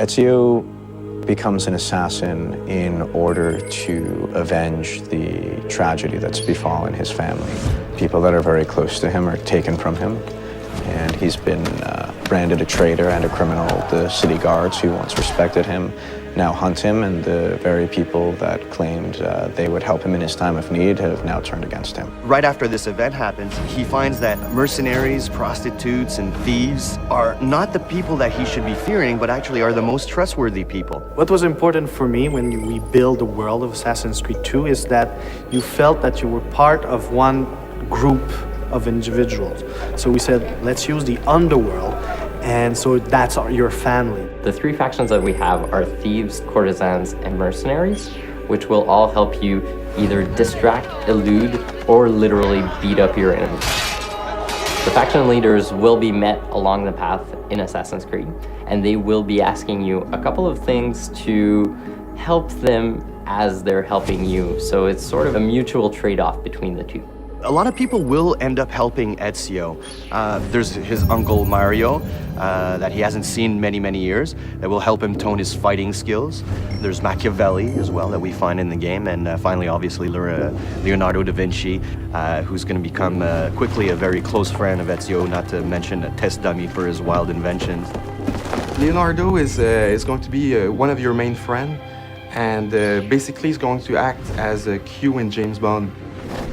Ezio becomes an assassin in order to avenge the tragedy that's befallen his family. People that are very close to him are taken from him, and he's been branded a traitor and a criminal. The city guards who once respected him now hunt him, and the very people that claimed they would help him in his time of need have now turned against him. Right after this event happens, he finds that mercenaries, prostitutes, and thieves are not the people that he should be fearing, but actually are the most trustworthy people. What was important for me when we built the world of Assassin's Creed 2 is that you felt that you were part of one group of individuals. So we said, let's use the underworld, and so that's your family. The three factions that we have are thieves, courtesans, and mercenaries, which will all help you either distract, elude, or literally beat up your enemies. The faction leaders will be met along the path in Assassin's Creed, and they will be asking you a couple of things to help them as they're helping you. So it's sort of a mutual trade-off between the two. A lot of people will end up helping Ezio. There's his uncle Mario that he hasn't seen many years that will help him tone his fighting skills. There's Machiavelli as well that we find in the game, and finally obviously Leonardo da Vinci, who's going to become quickly a very close friend of Ezio, not to mention a test dummy for his wild inventions. Leonardo is going to be one of your main friends, and basically he's going to act as a Q in James Bond.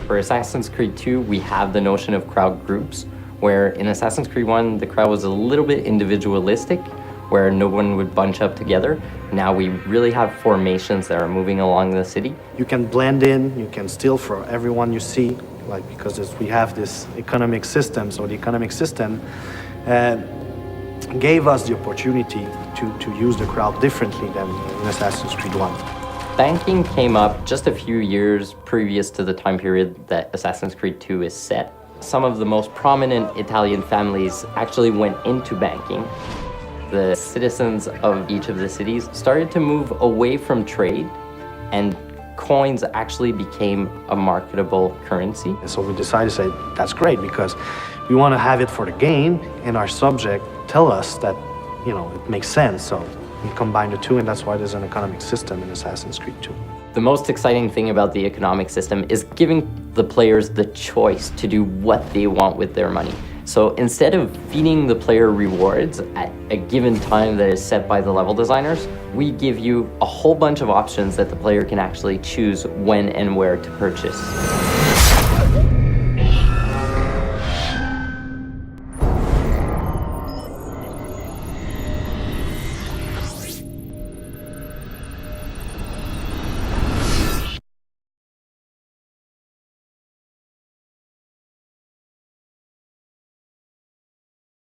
For Assassin's Creed 2, we have the notion of crowd groups, where in Assassin's Creed 1, the crowd was a little bit individualistic, where no one would bunch up together. Now we really have formations that are moving along the city. You can blend in, you can steal from everyone you see, because we have this economic system. So the economic system gave us the opportunity to use the crowd differently than in Assassin's Creed 1. Banking came up just a few years previous to the time period that Assassin's Creed 2 is set. Some of the most prominent Italian families actually went into banking. The citizens of each of the cities started to move away from trade, and coins actually became a marketable currency. So we decided to say, that's great, because we want to have it for the game, and our subject tell us that, it makes sense. So we combine the two, and that's why there's an economic system in Assassin's Creed 2. The most exciting thing about the economic system is giving the players the choice to do what they want with their money. So instead of feeding the player rewards at a given time that is set by the level designers, we give you a whole bunch of options that the player can actually choose when and where to purchase.